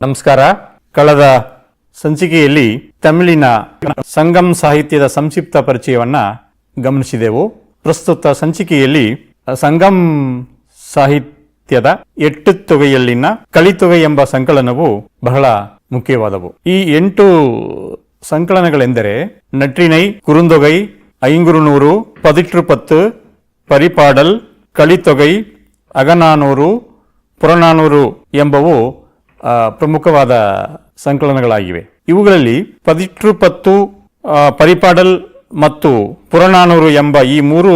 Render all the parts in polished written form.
ನಮಸ್ಕಾರ. ಕಳೆದ ಸಂಚಿಕೆಯಲ್ಲಿ ತಮಿಳಿನ ಸಂಗಮ್ ಸಾಹಿತ್ಯದ ಸಂಕ್ಷಿಪ್ತ ಪರಿಚಯವನ್ನ ಗಮನಿಸಿದೆವು. ಪ್ರಸ್ತುತ ಸಂಚಿಕೆಯಲ್ಲಿ ಸಂಗಮ್ ಸಾಹಿತ್ಯದ ಎಟ್ಟುತೊಗೆಯಲ್ಲಿನ ಕಲಿತೊಗೆ ಎಂಬ ಸಂಕಲನವು ಬಹಳ ಮುಖ್ಯವಾದವು. ಈ 8 ಸಂಕಲನಗಳೆಂದರೆ ನಟ್ರಿನೈ, ಕುರುಂದೊಗೈ, ಐಂಗುರುನೂರು, ಪದಿಟ್ರುಪತ್ತು, ಪರಿಪಾಡಲ್, ಕಲಿತೊಗೈ, ಅಗನಾನೂರು, ಪುರನಾನೂರು ಎಂಬವು ಪ್ರಮುಖವಾದ ಸಂಕಲನಗಳಾಗಿವೆ. ಇವುಗಳಲ್ಲಿ ಪದಿಟ್ರುಪತ್ತು, ಪರಿಪಾಡಲ್ ಮತ್ತು ಪುರನಾನೂರು ಎಂಬ ಈ 3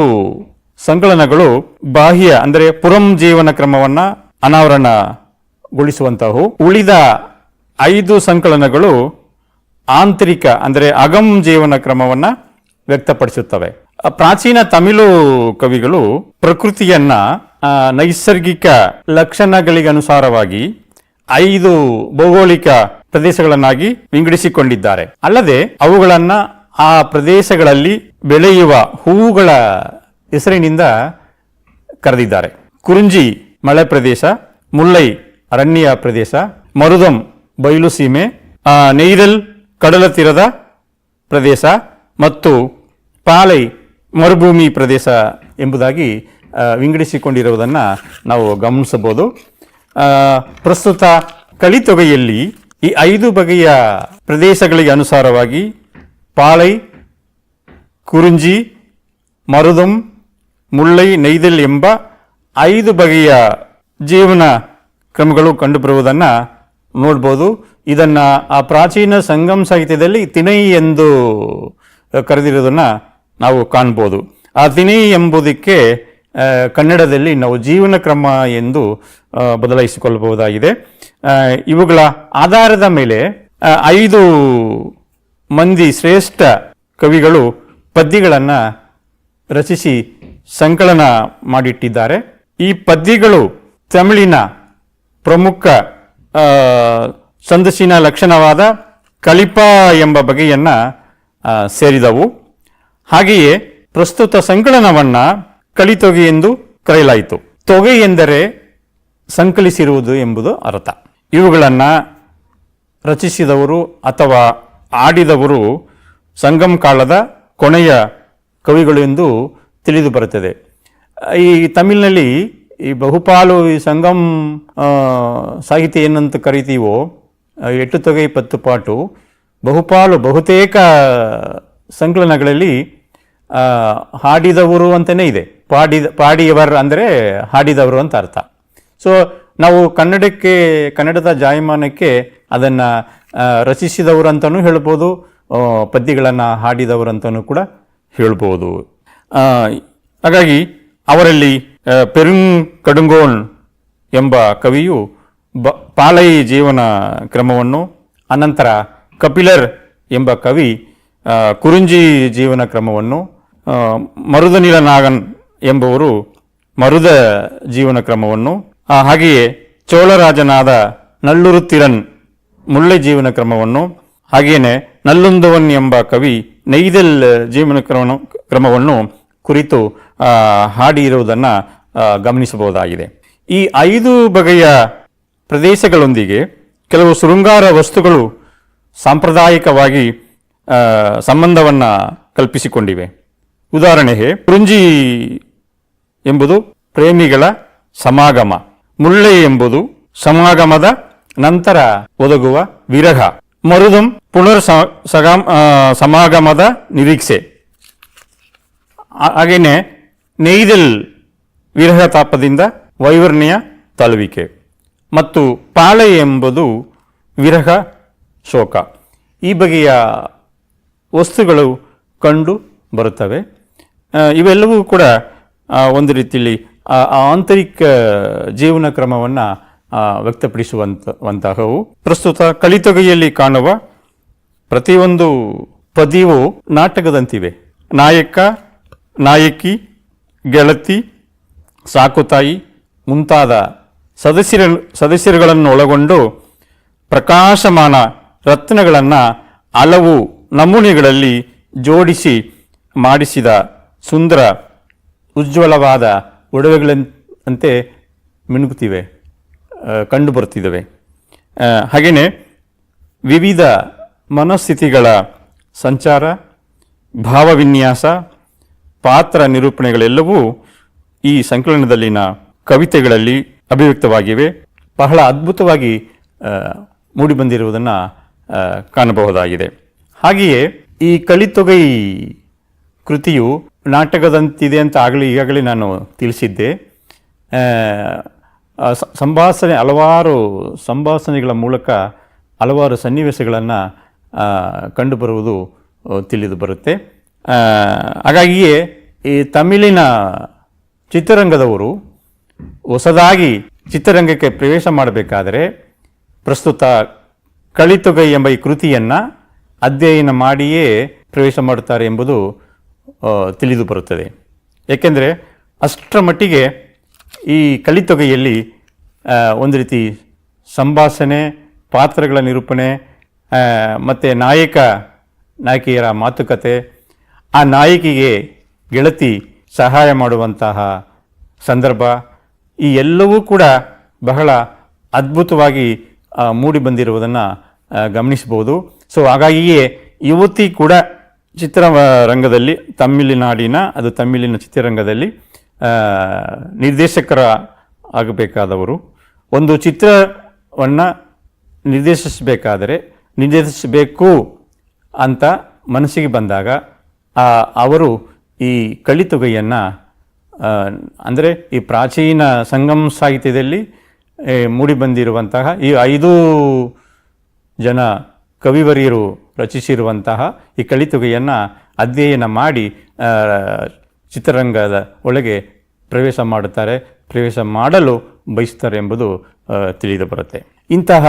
ಸಂಕಲನಗಳು ಬಾಹ್ಯ ಅಂದರೆ ಪುರಂ ಜೀವನ ಕ್ರಮವನ್ನ ಅನಾವರಣಗೊಳಿಸುವಂತಹವು. ಉಳಿದ 5 ಸಂಕಲನಗಳು ಆಂತರಿಕ ಅಂದರೆ ಅಗಂ ಜೀವನ ಕ್ರಮವನ್ನ ವ್ಯಕ್ತಪಡಿಸುತ್ತವೆ. ಪ್ರಾಚೀನ ತಮಿಳು ಕವಿಗಳು ಪ್ರಕೃತಿಯನ್ನ ನೈಸರ್ಗಿಕ ಲಕ್ಷಣಗಳಿಗನುಸಾರವಾಗಿ 5 ಭೌಗೋಳಿಕ ಪ್ರದೇಶಗಳನ್ನಾಗಿ ವಿಂಗಡಿಸಿಕೊಂಡಿದ್ದಾರೆ. ಅಲ್ಲದೆ ಅವುಗಳನ್ನ ಆ ಪ್ರದೇಶಗಳಲ್ಲಿ ಬೆಳೆಯುವ ಹೂವುಗಳ ಹೆಸರಿನಿಂದ ಕರೆದಿದ್ದಾರೆ. ಕುರುಂಜಿ ಮಳೆ ಪ್ರದೇಶ, ಮುಲ್ಲೈ ಅರಣ್ಯ ಪ್ರದೇಶ, ಮರುದಂ ಬಯಲು ಸೀಮೆ, ನೈದಲ್ ಕಡಲ ತೀರದ ಪ್ರದೇಶ ಮತ್ತು ಪಾಲೈ ಮರುಭೂಮಿ ಪ್ರದೇಶ ಎಂಬುದಾಗಿ ವಿಂಗಡಿಸಿಕೊಂಡಿರುವುದನ್ನು ನಾವು ಗಮನಿಸಬಹುದು. ಪ್ರಸ್ತುತ ಕಲಿತೊಗೆಯಲ್ಲಿ ಈ 5 ಬಗೆಯ ಪ್ರದೇಶಗಳಿಗೆ ಅನುಸಾರವಾಗಿ ಪಾಲೈ, ಕುರುಂಜಿ, ಮರುದಂ, ಮುಲ್ಲೈ, ನೈದಲ್ ಎಂಬ 5 ಬಗೆಯ ಜೀವನ ಕ್ರಮಗಳು ಕಂಡುಬರುವುದನ್ನು ನೋಡ್ಬೋದು. ಇದನ್ನು ಆ ಪ್ರಾಚೀನ ಸಂಗಮ್ ಸಾಹಿತ್ಯದಲ್ಲಿ ತಿನೈ ಎಂದು ಕರೆದಿರುವುದನ್ನು ನಾವು ಕಾಣ್ಬೋದು. ಆ ತಿನೈ ಎಂಬುದಕ್ಕೆ ಕನ್ನಡದಲ್ಲಿ ನಾವು ಜೀವನ ಕ್ರಮ ಎಂದು ಬದಲಾಯಿಸಿಕೊಳ್ಳಬಹುದಾಗಿದೆ. ಇವುಗಳ ಆಧಾರದ ಮೇಲೆ 5 ಮಂದಿ ಶ್ರೇಷ್ಠ ಕವಿಗಳು ಪದ್ಯಗಳನ್ನು ರಚಿಸಿ ಸಂಕಲನ ಮಾಡಿಟ್ಟಿದ್ದಾರೆ. ಈ ಪದ್ಯಗಳು ತಮಿಳಿನ ಪ್ರಮುಖ ಛಂದಸ್ಸಿನ ಲಕ್ಷಣವಾದ ಕಲಿಪ ಎಂಬ ಬಗೆಯನ್ನು ಸೇರಿದವು. ಹಾಗೆಯೇ ಪ್ರಸ್ತುತ ಸಂಕಲನವನ್ನು ಕಲಿತೊಗೆ ಎಂದು ಕರೆಯಲಾಯಿತು. ತೊಗೆ ಎಂದರೆ ಸಂಕಲಿಸಿರುವುದು ಎಂಬುದು ಅರ್ಥ. ಇವುಗಳನ್ನು ರಚಿಸಿದವರು ಅಥವಾ ಆಡಿದವರು ಸಂಗಮ್ ಕಾಲದ ಕೊನೆಯ ಕವಿಗಳು ಎಂದು ತಿಳಿದು ಬರುತ್ತದೆ. ಈ ತಮಿಳಿನಲ್ಲಿ ಈ ಬಹುಪಾಲು ಈ ಸಂಗಮ್ ಸಾಹಿತ್ಯ ಏನಂತ ಕರಿತೀವೋ, ಎಟ್ಟುತೊಗೆ 10 ಪಾಟು, ಬಹುತೇಕ ಸಂಕಲನಗಳಲ್ಲಿ ಹಾಡಿದವರು ಅಂತಲೇ ಇದೆ. ಪಾಡಿಯವರ್ ಅಂದರೆ ಹಾಡಿದವರು ಅಂತ ಅರ್ಥ. ಸೊ ನಾವು ಕನ್ನಡದ ಜಾಯಮಾನಕ್ಕೆ ಅದನ್ನು ರಚಿಸಿದವರು ಅಂತಲೂ ಹೇಳ್ಬೋದು, ಪದ್ಯಗಳನ್ನು ಹಾಡಿದವರು ಅಂತಲೂ ಕೂಡ ಹೇಳ್ಬೋದು. ಹಾಗಾಗಿ ಅವರಲ್ಲಿ ಪೆರುಂಕಡುಂಗೋನ್ ಎಂಬ ಕವಿಯು ಪಾಲೈ ಜೀವನ ಕ್ರಮವನ್ನು, ಅನಂತರ ಕಪಿಲರ್ ಎಂಬ ಕವಿ ಕುರುಂಜಿ ಜೀವನ ಕ್ರಮವನ್ನು, ಮರುದನಿಲನಾಗನ್ ಎಂಬುವರು ಮರುದ ಜೀವನ ಕ್ರಮವನ್ನು, ಹಾಗೆಯೇ ಚೋಳರಾಜನಾದ ನಲ್ಲುರುತ್ತಿರನ್ ಮುಳ್ಳೆ ಜೀವನ ಕ್ರಮವನ್ನು, ಹಾಗೆಯೇ ನಲ್ಲುಂದವನ್ ಎಂಬ ಕವಿ ನೈದಲ್ ಜೀವನ ಕ್ರಮವನ್ನು ಕುರಿತು ಹಾಡಿರುವುದನ್ನು ಗಮನಿಸಬಹುದಾಗಿದೆ. ಈ 5 ಬಗೆಯ ಪ್ರದೇಶಗಳೊಂದಿಗೆ ಕೆಲವು ಶೃಂಗಾರ ವಸ್ತುಗಳು ಸಾಂಪ್ರದಾಯಿಕವಾಗಿ ಸಂಬಂಧವನ್ನು ಕಲ್ಪಿಸಿಕೊಂಡಿವೆ. ಉದಾಹರಣೆಗೆ ಕುರುಂಜಿ ಎಂಬುದು ಪ್ರೇಮಿಗಳ ಸಮಾಗಮ, ಮುಳ್ಳೆ ಎಂಬುದು ಸಮಾಗಮದ ನಂತರ ಒದಗುವ ವಿರಹ, ಮರುದಂ ಪುನರ್ ಸಮಾಗಮದ ನಿರೀಕ್ಷೆ, ಹಾಗೆಯೇ ನೈದಲ್ ವಿರಹ ತಾಪದಿಂದ ವೈವರ್ಣ್ಯ ತಳುವಿಕೆ ಮತ್ತು ಪಾಲೈ ಎಂಬುದು ವಿರಹ ಶೋಕ. ಈ ಬಗೆಯ ವಸ್ತುಗಳು ಕಂಡು ಬರುತ್ತವೆ. ಇವೆಲ್ಲವೂ ಕೂಡ ಒಂದು ರೀತಿಯಲ್ಲಿ ಆಂತರಿಕ ಜೀವನ ಕ್ರಮವನ್ನು ವ್ಯಕ್ತಪಡಿಸುವಂತಹವು. ಪ್ರಸ್ತುತ ಕಲಿತೊಗೆಯಲ್ಲಿ ಕಾಣುವ ಪ್ರತಿಯೊಂದು ಪದ್ಯವೂ ನಾಟಕದಂತಿವೆ. ನಾಯಕ, ನಾಯಕಿ, ಗೆಳತಿ, ಸಾಕುತಾಯಿ ಮುಂತಾದ ಸದಸ್ಯರುಗಳನ್ನು ಒಳಗೊಂಡು ಪ್ರಕಾಶಮಾನ ರತ್ನಗಳನ್ನು ಹಲವು ನಮೂನೆಗಳಲ್ಲಿ ಜೋಡಿಸಿ ಮಾಡಿಸಿದ ಸುಂದರ ಉಜ್ವಲವಾದ ಒಡವೆಗಳಂತೆ ಮಿನುಗುತ್ತಿವೆ, ಕಂಡುಬರುತ್ತಿದ್ದಾವೆ. ಹಾಗೆಯೇ ವಿವಿಧ ಮನಸ್ಥಿತಿಗಳ ಸಂಚಾರ, ಭಾವವಿನ್ಯಾಸ, ಪಾತ್ರ ನಿರೂಪಣೆಗಳೆಲ್ಲವೂ ಈ ಸಂಕಲನದಲ್ಲಿನ ಕವಿತೆಗಳಲ್ಲಿ ಅಭಿವ್ಯಕ್ತವಾಗಿವೆ. ಬಹಳ ಅದ್ಭುತವಾಗಿ ಮೂಡಿಬಂದಿರುವುದನ್ನು ಕಾಣಬಹುದಾಗಿದೆ. ಹಾಗೆಯೇ ಈ ಕಲಿತೊಗೈ ಕೃತಿಯು ನಾಟಕದಂತಿದೆ ಅಂತ ಈಗಾಗಲೇ ನಾನು ತಿಳಿಸಿದ್ದೆ. ಹಲವಾರು ಸಂಭಾಷಣೆಗಳ ಮೂಲಕ ಹಲವಾರು ಸನ್ನಿವೇಶಗಳನ್ನು ಕಂಡುಬರುವುದು ತಿಳಿದು ಬರುತ್ತೆ. ಹಾಗಾಗಿಯೇ ಈ ತಮಿಳಿನ ಚಿತ್ರರಂಗದವರು ಹೊಸದಾಗಿ ಚಿತ್ರರಂಗಕ್ಕೆ ಪ್ರವೇಶ ಮಾಡಬೇಕಾದರೆ ಪ್ರಸ್ತುತ ಕಲಿತೊಗೈ ಎಂಬ ಈ ಕೃತಿಯನ್ನು ಅಧ್ಯಯನ ಮಾಡಿಯೇ ಪ್ರವೇಶ ಮಾಡುತ್ತಾರೆ ಎಂಬುದು ತಿಳಿದು ಬರುತ್ತದೆ. ಏಕೆಂದರೆ ಅಷ್ಟರ ಮಟ್ಟಿಗೆ ಈ ಕಲಿತೊಗೈಯಲ್ಲಿ ಒಂದು ರೀತಿ ಸಂಭಾಷಣೆ, ಪಾತ್ರಗಳ ನಿರೂಪಣೆ ಮತ್ತು ನಾಯಕಿಯರ ಮಾತುಕತೆ, ಆ ನಾಯಕಿಗೆ ಗೆಳತಿ ಸಹಾಯ ಮಾಡುವಂತಹ ಸಂದರ್ಭ, ಈ ಎಲ್ಲವೂ ಕೂಡ ಬಹಳ ಅದ್ಭುತವಾಗಿ ಮೂಡಿಬಂದಿರುವುದನ್ನು ಗಮನಿಸಬಹುದು. ಸೊ ಹಾಗಾಗಿಯೇ ಯುವತಿ ಕೂಡ ಚಿತ್ರರಂಗದಲ್ಲಿ ತಮಿಳಿನ ಚಿತ್ರರಂಗದಲ್ಲಿ ನಿರ್ದೇಶಕರ ಆಗಬೇಕಾದವರು ಒಂದು ಚಿತ್ರವನ್ನು ನಿರ್ದೇಶಿಸಬೇಕು ಅಂತ ಮನಸ್ಸಿಗೆ ಬಂದಾಗ ಅವರು ಈ ಕಲಿತೊಗೈಯನ್ನು ಅಂದರೆ ಈ ಪ್ರಾಚೀನ ಸಂಗಮ ಸಾಹಿತ್ಯದಲ್ಲಿ ಮೂಡಿಬಂದಿರುವಂತಹ ಈ 5 ಜನ ಕವಿವರಿಯರು ರಚಿಸಿರುವಂತಹ ಈ ಕಲಿತೊಗೈಯನ್ನು ಅಧ್ಯಯನ ಮಾಡಿ ಚಿತ್ರರಂಗದ ಒಳಗೆ ಪ್ರವೇಶ ಮಾಡಲು ಬಯಸ್ತಾರೆ ಎಂಬುದು ತಿಳಿದು ಬರುತ್ತೆ. ಇಂತಹ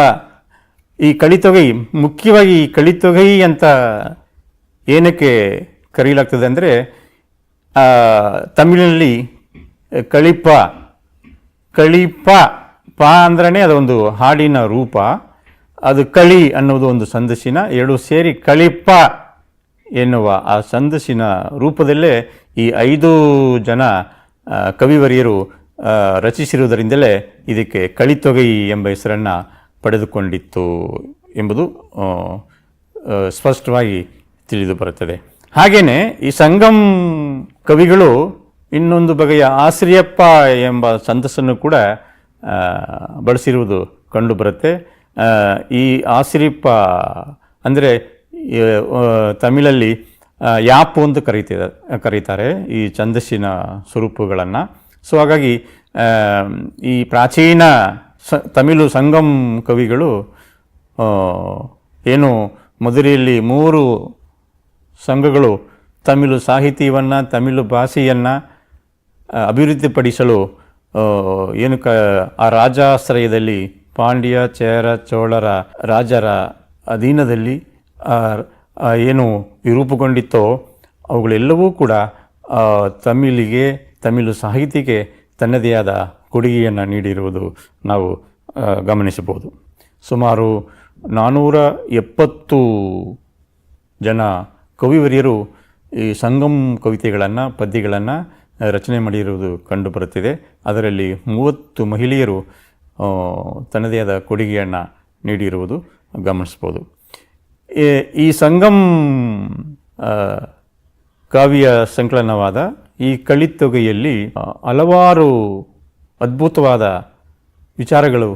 ಈ ಕಲಿತೊಗೈ, ಮುಖ್ಯವಾಗಿ ಈ ಕಲಿತೊಗೈ ಅಂತ ಏನಕ್ಕೆ ಕರೆಯಲಾಗ್ತದೆ ಅಂದರೆ ತಮಿಳಿನಲ್ಲಿ ಕಳಿಪ ಅಂದ್ರೆ ಅದೊಂದು ಹಾಡಿನ ರೂಪ, ಅದು ಕಳಿ ಅನ್ನೋದು ಒಂದು ಛಂದಸ್ಸಿನ, ಎರಡು ಸೇರಿ ಕಳಿಪ ಎನ್ನುವ ಆ ಛಂದಸ್ಸಿನ ರೂಪದಲ್ಲೇ ಈ 5 ಜನ ಕವಿವರಿಯರು ರಚಿಸಿರುವುದರಿಂದಲೇ ಇದಕ್ಕೆ ಕಲಿತೊಗೈ ಎಂಬ ಹೆಸರನ್ನು ಪಡೆದುಕೊಂಡಿತ್ತು ಎಂಬುದು ಸ್ಪಷ್ಟವಾಗಿ ತಿಳಿದು ಬರುತ್ತದೆ. ಹಾಗೆಯೇ ಈ ಸಂಗಮ್ ಕವಿಗಳು ಇನ್ನೊಂದು ಬಗೆಯ ಆಶ್ರಿಯಪ್ಪ ಎಂಬ ಛಂದಸ್ಸನ್ನು ಕೂಡ ಬಳಸಿರುವುದು ಕಂಡುಬರುತ್ತೆ. ಈ ಆಶ್ರಿಯಪ್ಪ ಅಂದರೆ ತಮಿಳಲ್ಲಿ ಯಾಪು ಅಂತ ಕರೀತಾರೆ ಈ ಛಂದಸ್ಸಿನ ಸ್ವರೂಪಗಳನ್ನು. ಸೊ ಹಾಗಾಗಿ ಈ ಪ್ರಾಚೀನ ತಮಿಳು ಸಂಗಮ್ ಕವಿಗಳು ಏನು ಮಧುರೆಯಲ್ಲಿ 3 ಸಂಘಗಳು ತಮಿಳು ಸಾಹಿತ್ಯವನ್ನು, ತಮಿಳು ಭಾಷೆಯನ್ನು ಅಭಿವೃದ್ಧಿಪಡಿಸಲು ಆ ರಾಜಾಶ್ರಯದಲ್ಲಿ ಪಾಂಡ್ಯ, ಚೇರ, ಚೋಳರ ರಾಜರ ಅಧೀನದಲ್ಲಿ ಏನು ರೂಪುಗೊಂಡಿತ್ತೋ ಅವುಗಳೆಲ್ಲವೂ ಕೂಡ ತಮಿಳು ಸಾಹಿತ್ಯಕ್ಕೆ ತನ್ನದೇ ಆದ ಕೊಡುಗೆಯನ್ನು ನೀಡಿರುವುದು ನಾವು ಗಮನಿಸಬಹುದು. ಸುಮಾರು 470 ಜನ ಕವಿವರಿಯರು ಈ ಸಂಗಮ್ ಕವಿತೆಗಳನ್ನು, ಪದ್ಯಗಳನ್ನು ರಚನೆ ಮಾಡಿರುವುದು ಕಂಡುಬರುತ್ತಿದೆ. ಅದರಲ್ಲಿ 30 ಮಹಿಳೆಯರು ತನ್ನದೇ ಆದ ಕೊಡುಗೆಯನ್ನು ನೀಡಿರುವುದು ಗಮನಿಸ್ಬೋದು. ಈ ಸಂಗಮ್ ಕಾವ್ಯ ಸಂಕಲನವಾದ ಈ ಕಲಿತೊಗೈಯಲ್ಲಿ ಹಲವಾರು ಅದ್ಭುತವಾದ ವಿಚಾರಗಳು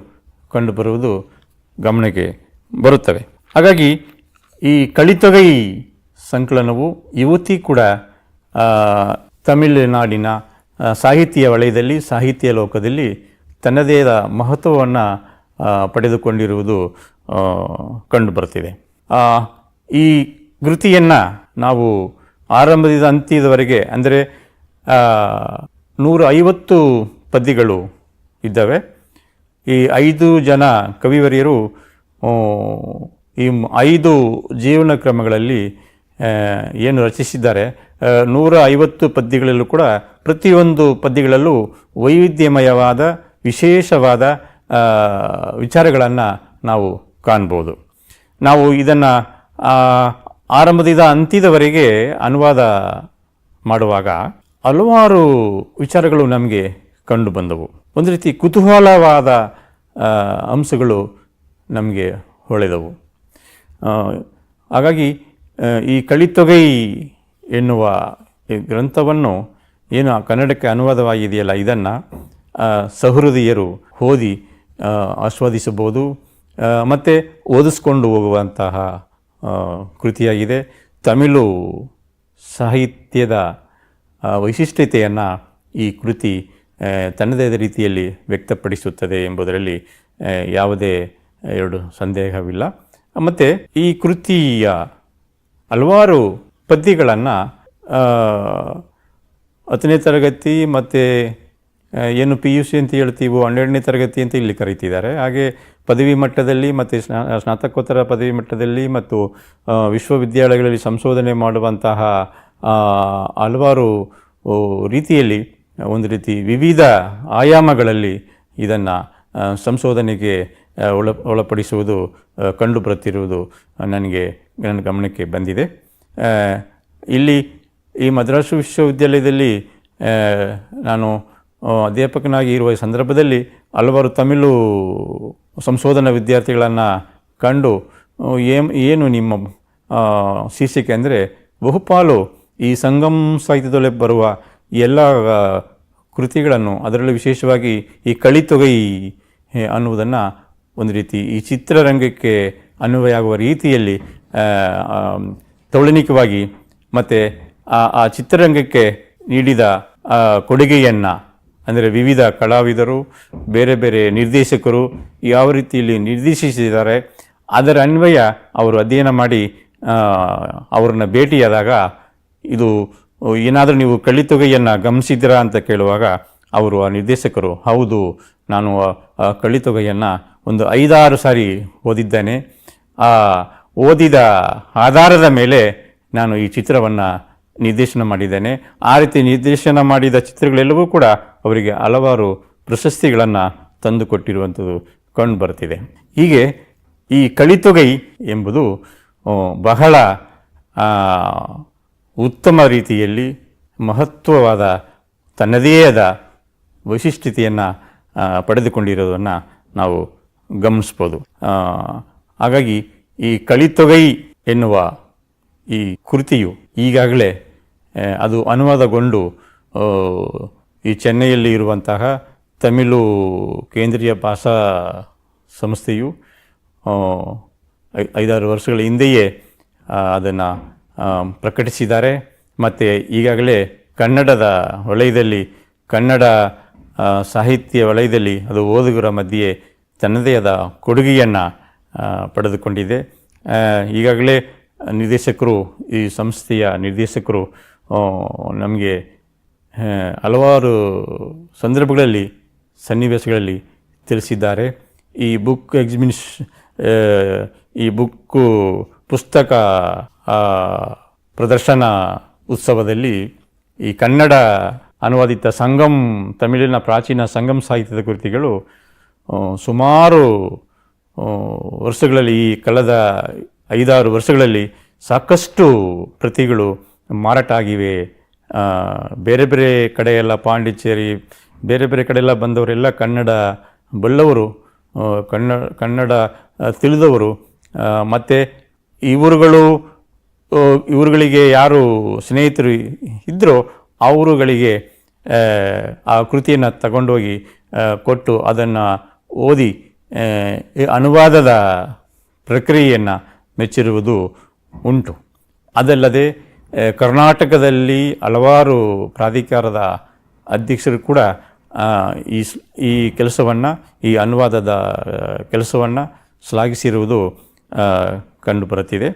ಕಂಡುಬರುವುದು ಗಮನಕ್ಕೆ ಬರುತ್ತವೆ. ಹಾಗಾಗಿ ಈ ಕಲಿತೊಗೈ ಸಂಕಲನವು ಯುವತಿ ಕೂಡ ತಮಿಳುನಾಡಿನ ಸಾಹಿತ್ಯ ವಲಯದಲ್ಲಿ, ಸಾಹಿತ್ಯ ಲೋಕದಲ್ಲಿ ತನ್ನದೇ ಆದ ಮಹತ್ವವನ್ನು ಪಡೆದುಕೊಂಡಿರುವುದು ಕಂಡುಬರುತ್ತಿದೆ. ಈ ಕೃತಿಯನ್ನು ನಾವು ಆರಂಭದಿಂದ ಅಂತ್ಯದವರೆಗೆ ಅಂದರೆ 150 ಪದ್ಯಗಳು ಇದ್ದಾವೆ. ಈ 5 ಜನ ಕವಿವರಿಯರು ಈ 5 ಜೀವನ ಕ್ರಮಗಳಲ್ಲಿ ಏನು ರಚಿಸಿದ್ದಾರೆ, 150 ಪದ್ಯಗಳಲ್ಲೂ ಕೂಡ ಪ್ರತಿಯೊಂದು ಪದ್ಯಗಳಲ್ಲೂ ವೈವಿಧ್ಯಮಯವಾದ ವಿಶೇಷವಾದ ವಿಚಾರಗಳನ್ನು ನಾವು ಕಾಣ್ಬೋದು. ನಾವು ಇದನ್ನು ಆರಂಭದಿಂದ ಅಂತ್ಯದವರೆಗೆ ಅನುವಾದ ಮಾಡುವಾಗ ಹಲವಾರು ವಿಚಾರಗಳು ನಮಗೆ ಕಂಡು ಬಂದವು. ಒಂದು ರೀತಿ ಕುತೂಹಲವಾದ ಅಂಶಗಳು ನಮಗೆ ಹೊಳೆದವು. ಹಾಗಾಗಿ ಈ ಕಳಿತೊಗೈ ಎನ್ನುವ ಈ ಗ್ರಂಥವನ್ನು ಏನು ಕನ್ನಡಕ್ಕೆ ಅನುವಾದವಾಗಿದೆಯಲ್ಲ, ಇದನ್ನು ಸಹೃದಯರು ಓದಿ ಆಸ್ವಾದಿಸಬಹುದು ಮತ್ತು ಓದಿಸ್ಕೊಂಡು ಹೋಗುವಂತಹ ಕೃತಿಯಾಗಿದೆ. ತಮಿಳು ಸಾಹಿತ್ಯದ ವೈಶಿಷ್ಟ್ಯತೆಯನ್ನು ಈ ಕೃತಿ ತನ್ನದೇ ಆದ ರೀತಿಯಲ್ಲಿ ವ್ಯಕ್ತಪಡಿಸುತ್ತದೆ ಎಂಬುದರಲ್ಲಿ ಯಾವುದೇ ಎರಡು ಸಂದೇಹವಿಲ್ಲ. ಮತ್ತು ಈ ಕೃತಿಯ ಹಲವಾರು ಪದ್ಯಗಳನ್ನು 10ನೇ ತರಗತಿ ಮತ್ತು ಏನು PUC ಅಂತ ಹೇಳ್ತೀವೋ 12ನೇ ತರಗತಿ ಅಂತ ಇಲ್ಲಿ ಕರೀತಿದ್ದಾರೆ. ಹಾಗೆ ಪದವಿ ಮಟ್ಟದಲ್ಲಿ ಮತ್ತು ಸ್ನಾತಕೋತ್ತರ ಪದವಿ ಮಟ್ಟದಲ್ಲಿ ಮತ್ತು ವಿಶ್ವವಿದ್ಯಾಲಯಗಳಲ್ಲಿ ಸಂಶೋಧನೆ ಮಾಡುವಂತಹ ಹಲವಾರು ರೀತಿಯಲ್ಲಿ ಒಂದು ರೀತಿ ವಿವಿಧ ಆಯಾಮಗಳಲ್ಲಿ ಇದನ್ನು ಸಂಶೋಧನೆಗೆ ಒಳಪಡಿಸುವುದು ಕಂಡುಬರುತ್ತಿರುವುದು ನನ್ನ ಗಮನಕ್ಕೆ ಬಂದಿದೆ. ಇಲ್ಲಿ ಈ ಮದ್ರಾಸು ವಿಶ್ವವಿದ್ಯಾಲಯದಲ್ಲಿ ನಾನು ಅಧ್ಯಾಪಕನಾಗಿ ಇರುವ ಸಂದರ್ಭದಲ್ಲಿ ಹಲವಾರು ತಮಿಳು ಸಂಶೋಧನಾ ವಿದ್ಯಾರ್ಥಿಗಳನ್ನು ಕಂಡು ಏನು ನಿಮ್ಮ ಶೀರ್ಷಿಕೆ ಅಂದರೆ ಬಹುಪಾಲು ಈ ಸಂಗಮ್ ಸಾಹಿತ್ಯದಲ್ಲೇ ಬರುವ ಎಲ್ಲ ಕೃತಿಗಳನ್ನು, ಅದರಲ್ಲೂ ವಿಶೇಷವಾಗಿ ಈ ಕಳಿತೊಗೈ ಅನ್ನುವುದನ್ನು ಒಂದು ರೀತಿ ಈ ಚಿತ್ರರಂಗಕ್ಕೆ ಅನ್ವಯ ಆಗುವ ರೀತಿಯಲ್ಲಿ ತೌಲನಿಕವಾಗಿ ಮತ್ತು ಆ ಚಿತ್ರರಂಗಕ್ಕೆ ನೀಡಿದ ಕೊಡುಗೆಯನ್ನು, ಅಂದರೆ ವಿವಿಧ ಕಲಾವಿದರು, ಬೇರೆ ಬೇರೆ ನಿರ್ದೇಶಕರು ಯಾವ ರೀತಿಯಲ್ಲಿ ನಿರ್ದೇಶಿಸಿದ್ದಾರೆ ಅದರ ಅನ್ವಯ ಅವರು ಅಧ್ಯಯನ ಮಾಡಿ ಅವ್ರನ್ನ ಭೇಟಿಯಾದಾಗ ಇದು ಏನಾದರೂ ನೀವು ಕಳಿತೊಗೈಯನ್ನು ಗಮನಿಸಿದ್ದೀರಾ ಅಂತ ಕೇಳುವಾಗ ಅವರು ಆ ನಿರ್ದೇಶಕರು ಹೌದು, ನಾನು ಕಳಿತೊಗೈಯನ್ನು ಒಂದು 5-6 ಸಾರಿ ಓದಿದ್ದೇನೆ, ಆ ಓದಿದ ಆಧಾರದ ಮೇಲೆ ನಾನು ಈ ಚಿತ್ರವನ್ನು ನಿರ್ದೇಶನ ಮಾಡಿದ್ದೇನೆ. ಆ ರೀತಿ ನಿರ್ದೇಶನ ಮಾಡಿದ ಚಿತ್ರಗಳೆಲ್ಲವೂ ಕೂಡ ಅವರಿಗೆ ಹಲವಾರು ಪ್ರಶಸ್ತಿಗಳನ್ನು ತಂದುಕೊಟ್ಟಿರುವಂಥದ್ದು ಕಂಡು ಬರ್ತಿದೆ. ಹೀಗೆ ಈ ಕಳಿತೊಗೈ ಎಂಬುದು ಬಹಳ ಉತ್ತಮ ರೀತಿಯಲ್ಲಿ ಮಹತ್ವವಾದ ತನ್ನದೇ ಆದ ವೈಶಿಷ್ಟ್ಯತೆಯನ್ನು ಪಡೆದುಕೊಂಡಿರೋದನ್ನು ನಾವು ಗಮನಿಸ್ಬೋದು. ಹಾಗಾಗಿ ಈ ಕಳಿತೊಗೈ ಎನ್ನುವ ಈ ಕೃತಿಯು ಈಗಾಗಲೇ ಅದು ಅನುವಾದಗೊಂಡು ಈ ಚೆನ್ನೈಯಲ್ಲಿ ಇರುವಂತಹ ತಮಿಳು ಕೇಂದ್ರೀಯ ಭಾಷಾ ಸಂಸ್ಥೆಯು 5-6 ವರ್ಷಗಳ ಹಿಂದೆಯೇ ಅದನ್ನು ಪ್ರಕಟಿಸಿದ್ದಾರೆ. ಮತ್ತು ಈಗಾಗಲೇ ಕನ್ನಡದ ವಲಯದಲ್ಲಿ, ಕನ್ನಡ ಸಾಹಿತ್ಯ ವಲಯದಲ್ಲಿ ಅದು ಓದುಗರ ಮಧ್ಯೆ ತನ್ನದೇ ಆದ ಕೊಡುಗೆಯನ್ನು ಪಡೆದುಕೊಂಡಿದೆ. ಈಗಾಗಲೇ ನಿರ್ದೇಶಕರು, ಈ ಸಂಸ್ಥೆಯ ನಿರ್ದೇಶಕರು ನಮಗೆ ಹಲವಾರು ಸಂದರ್ಭಗಳಲ್ಲಿ, ಸನ್ನಿವೇಶಗಳಲ್ಲಿ ತಿಳಿಸಿದ್ದಾರೆ. ಈ ಬುಕ್ ಈ ಪುಸ್ತಕ ಪ್ರದರ್ಶನ ಉತ್ಸವದಲ್ಲಿ ಈ ಕನ್ನಡ ಅನುವಾದಿತ ಸಂಗಮ್, ತಮಿಳಿನ ಪ್ರಾಚೀನ ಸಂಗಮ್ ಸಾಹಿತ್ಯದ ಕೃತಿಗಳು ಸುಮಾರು ವರ್ಷಗಳಲ್ಲಿ, ಈ ಕಳೆದ 5-6 ವರ್ಷಗಳಲ್ಲಿ ಸಾಕಷ್ಟು ಪ್ರತಿಗಳು ಮಾರಾಟ ಆಗಿವೆ. ಬೇರೆ ಬೇರೆ ಕಡೆಯೆಲ್ಲ, ಪಾಂಡಿಚೇರಿ, ಬೇರೆ ಬೇರೆ ಕಡೆಯೆಲ್ಲ ಬಂದವರೆಲ್ಲ ಕನ್ನಡ ಬಲ್ಲವರು, ಕನ್ನಡ ತಿಳಿದವರು, ಮತ್ತು ಇವರುಗಳಿಗೆ ಯಾರು ಸ್ನೇಹಿತರು ಇದ್ದರೋ ಅವರುಗಳಿಗೆ ಆ ಕೃತಿಯನ್ನು ತಗೊಂಡೋಗಿ ಕೊಟ್ಟು ಅದನ್ನು ಓದಿ ಅನುವಾದದ ಪ್ರಕ್ರಿಯೆಯನ್ನು ಮೆಚ್ಚಿರುವುದು ಉಂಟು. ಅದಲ್ಲದೆ ಕರ್ನಾಟಕದಲ್ಲಿ ಹಲವಾರು ಪ್ರಾಧಿಕಾರದ ಅಧ್ಯಕ್ಷರು ಕೂಡ ಈ ಕೆಲಸವನ್ನು, ಈ ಅನುವಾದದ ಕೆಲಸವನ್ನು ಶ್ಲಾಘಿಸಿರುವುದು ಕಂಡುಬರುತ್ತಿದೆ.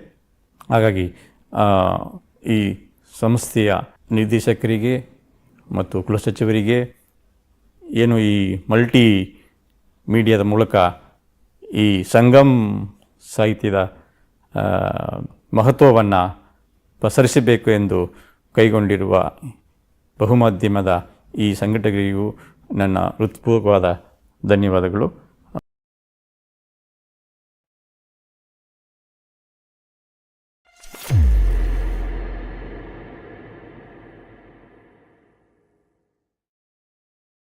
ಹಾಗಾಗಿ ಈ ಸಂಸ್ಥೆಯ ನಿರ್ದೇಶಕರಿಗೆ ಮತ್ತು ಕುಲಸಚಿವರಿಗೆ ಏನು ಈ ಮಲ್ಟಿ ಮೀಡಿಯಾದ ಮೂಲಕ ಈ ಸಂಗಮ್ ಸಾಹಿತ್ಯದ ಮಹತ್ವವನ್ನು ಪಸರಿಸಬೇಕು ಎಂದು ಕೈಗೊಂಡಿರುವ ಬಹುಮಾಧ್ಯಮದ ಈ ಸಂಘಟಕರಿಗೂ ನನ್ನ ಹೃತ್ಪೂರ್ವಕವಾದ ಧನ್ಯವಾದಗಳು.